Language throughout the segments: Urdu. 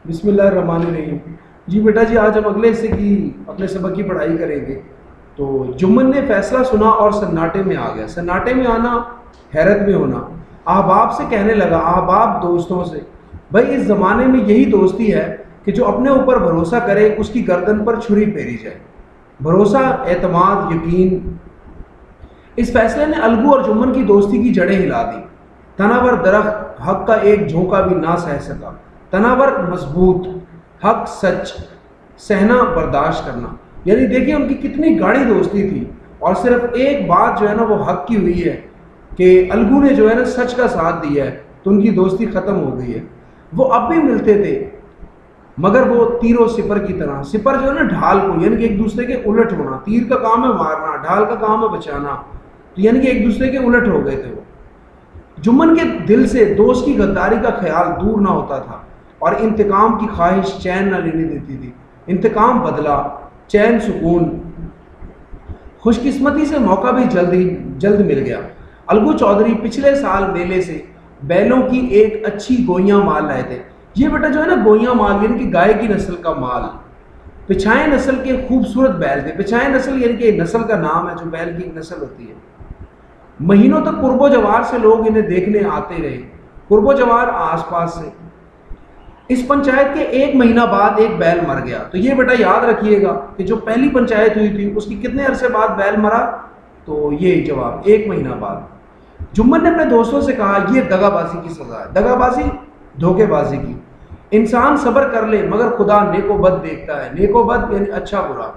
بسم اللہ الرحمن الرحیم۔ جی بیٹا جی، آج ہم اگلے حصے کی اپنے سبق کی پڑھائی کریں گے۔ تو جمن نے فیصلہ سنا اور سناٹے میں آ گیا۔ سناٹے میں آنا، حیرت میں ہونا۔ احباب سے کہنے لگا، احباب دوستوں سے، بھائی اس زمانے میں یہی دوستی ہے کہ جو اپنے اوپر بھروسہ کرے اس کی گردن پر چھری پھیری جائے۔ بھروسہ، اعتماد، یقین۔ اس فیصلے نے الگو اور جمن کی دوستی کی جڑیں ہلا دی۔ تناور درخت حق کا ایک جھونکا بھی نہ سہ سکا۔ تناور مضبوط، حق سچ، سہنا برداشت کرنا۔ یعنی دیکھیں ان کی کتنی گاڑی دوستی تھی، اور صرف ایک بات جو ہے نا وہ حق کی ہوئی ہے کہ الگو نے جو ہے نا سچ کا ساتھ دیا ہے، تو ان کی دوستی ختم ہو گئی ہے۔ وہ اب بھی ملتے تھے، مگر وہ تیر و سپر کی طرح۔ سپر جو ہے نا ڈھال کو، یعنی کہ ایک دوسرے کے الٹ ہونا۔ تیر کا کام ہے مارنا، ڈھال کا کام ہے بچانا، تو یعنی کہ ایک دوسرے کے الٹ ہو گئے تھے وہ۔ جمن کے دل سے دوست کی غداری کا خیال دور نہ ہوتا تھا، اور انتقام کی خواہش چین نہ لینے دیتی تھی۔ انتقام بدلا، چین سکون۔ خوش قسمتی سے موقع بھی جلد مل گیا۔ الگو چودھری پچھلے سال میلے سے بیلوں کی ایک اچھی گوئیاں مال لائے تھے۔ یہ بیٹا جو ہے نا گوئیاں مال، یعنی کہ گائے کی نسل کا مال۔ پچھائے نسل کے خوبصورت بیل تھے۔ پچھائے نسل یعنی کہ نسل کا نام ہے، جو بیل کی ایک نسل ہوتی ہے۔ مہینوں تک قرب و جوار سے لوگ انہیں دیکھنے آتے رہے، قرب و جوار آس پاس سے۔ اس پنچایت کے ایک مہینہ بعد ایک بیل مر گیا۔ تو یہ بیٹا یاد رکھیے گا کہ جو پہلی پنچایت ہوئی تھی اس کی کتنے عرصے بعد بیل مرا، تو یہ جواب 1 مہینہ بعد۔ جمن نے اپنے دوستوں سے کہا، یہ دغا بازی کی سزا ہے۔ دغا بازی، دھوکے بازی کی۔ انسان صبر کر لے مگر خدا نیک و بد دیکھتا ہے۔ نیک و بد یعنی اچھا برا۔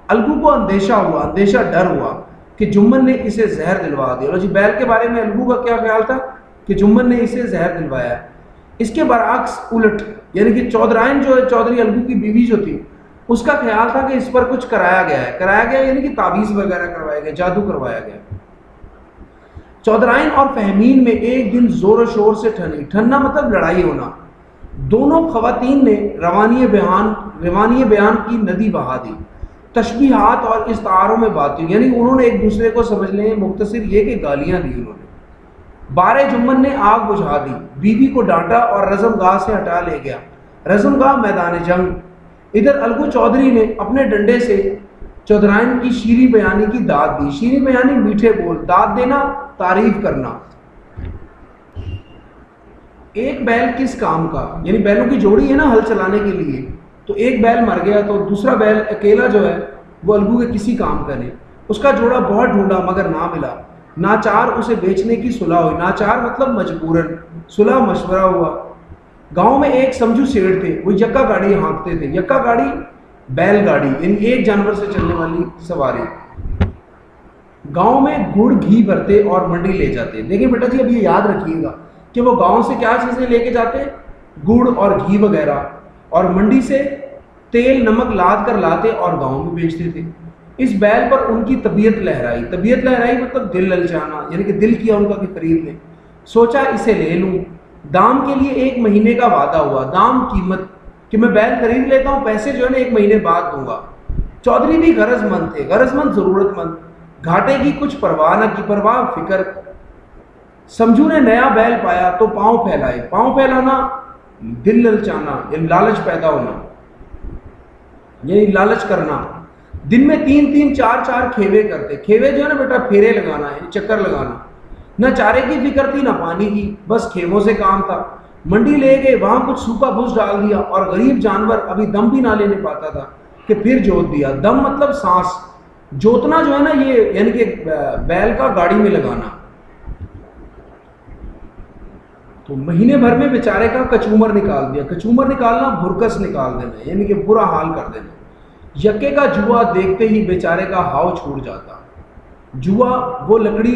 الگو کو اندیشہ ہوا، ڈر ہوا کہ جمن نے اسے زہر دلوا دیا۔ اور جی بیل کے بارے میں الگو کا کیا خیال تھا کہ جمن نے اسے زہر دلوایا ہے۔ اس کے برعکس الٹ، یعنی کہ چودھرائن جو ہے، چودھری الگو کی بیوی جو تھی، اس کا خیال تھا کہ اس پر کچھ کرایا گیا ہے۔ کرایا گیا یعنی کہ تعویذ وغیرہ کروایا گیا، جادو کروایا گیا۔ چودھرائن اور فہمین میں ایک دن زور و شور سے ٹھننا مطلب لڑائی ہونا۔ دونوں خواتین نے روانی بیان کی ندی بہا دی۔ تشبیہات اور استعاروں میں باتیں، یعنی انہوں نے ایک دوسرے کو سمجھ لیں، مختصر یہ کہ گالیاں دی انہوں نے۔ بارے جمن نے آگ بجھا دی، بیوی کو ڈانٹا اور رزم گاہ سے ہٹا لے گیا۔ رزم گاہ میدان جنگ۔ ادھر الگو چودھری نے اپنے ڈنڈے سے چودھرائن کی شیریں بیانی کی داد دی۔ شیریں بیانی میٹھے بول، داد دینا تعریف کرنا۔ ایک بیل کس کام کا، یعنی بیلوں کی جوڑی ہے نا ہل چلانے کے لیے، تو ایک بیل مر گیا تو دوسرا بیل اکیلا جو ہے وہ الگو کے کسی کام کا نہیں۔ اس کا جوڑا بہت ڈھونڈا مگر نہ ملا۔ ناچار اسے بیچنے کی صلح ہوئی۔ ناچار مطلب مجبوراً، صلح مشورہ ہوا۔ گاؤں میں ایک سمجھو سیڑھ تھے، وہ یکا گاڑی ہانکتے تھے۔ یکا گاڑی بیل گاڑی، یعنی ایک جانور سے چلنے والی سواری۔ گاؤں میں گڑ گھی بھرتے اور منڈی لے جاتے۔ دیکھیں بیٹا جی، اب یہ یاد رکھیے گا کہ وہ گاؤں سے کیا چیزیں لے کے جاتے، گڑ اور گھی وغیرہ، اور منڈی سے تیل نمک لاد کر لاتے اور گاؤں میں بیچتے تھے۔ اس بیل پر ان کی طبیعت لہرائی۔ طبیعت لہرائی مطلب دل للچانا، یعنی کہ دل کیا ان کا کہ خرید لیں۔ سوچا اسے لے لوں۔ دام کے لیے 1 مہینے کا وعدہ ہوا۔ دام قیمت کہ میں بیل خرید لیتا ہوں، پیسے جو ہے نا 1 مہینے بعد دوں گا۔ چودھری بھی غرض مند تھے، غرض مند، ضرورت مند۔ گھاٹے کی کچھ پرواہ نہ کی، پرواہ فکر۔ سمجھو نے نیا بیل پایا تو پاؤں پھیلائے۔ پاؤں پھیلانا، دل للچانا یعنی لالچ پیدا ہونا، یعنی لالچ کرنا۔ دن میں 3 4 کھیوے کرتے۔ کھیوے جو ہے نا بیٹا پھیرے لگانا ہے، چکر لگانا۔ نہ چارے کی فکر تھی نہ پانی کی، بس کھیووں سے کام تھا۔ منڈی لے گئے، وہاں کچھ سوکھا بھوس ڈال دیا، اور غریب جانور ابھی دم بھی نہ لینے پاتا تھا کہ پھر جوت دیا۔ دم مطلب سانس، جوتنا جو ہے نا یہ یعنی کہ بیل کا گاڑی میں لگانا۔ تو مہینے بھر میں بیچارے کا کچومر نکال دیا۔ کچومر نکالنا، بھرکس نکال دینا، یعنی کہ برا حال کر دینا۔ یکے کا جوا دیکھتے ہی بیچارے کا ہاؤ چھوٹ جاتا۔ جوا وہ لکڑی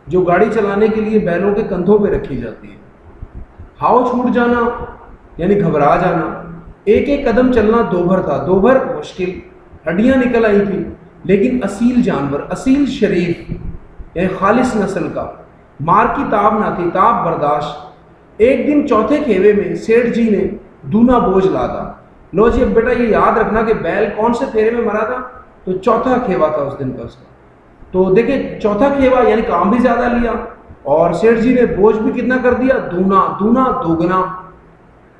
جو گاڑی چلانے کے لیے بیلوں کے کندھوں پہ رکھی جاتی ہے۔ ہاؤ چھوٹ جانا یعنی گھبرا جانا۔ ایک قدم چلنا دوبھر تھا۔ دوبھر مشکل، ہڈیاں نکل آئی تھیں، لیکن اصیل جانور، اصیل شریف یعنی خالص نسل کا۔ مار کی تاب نہ تھی، تاب برداشت۔ ایک دن چوتھے کھیوے میں سیٹھ جی نے دونا بوجھ لادا۔ لو جی اب بیٹا یہ یاد رکھنا کہ بیل کون سے پھیرے میں مرا تھا، تو چوتھا کھیوا تھا اس دن کا اس کا۔ تو دیکھیں چوتھا کھیوا یعنی کام بھی زیادہ لیا، اور سیٹھ جی نے بوجھ بھی کتنا کر دیا، دونا دوگنا۔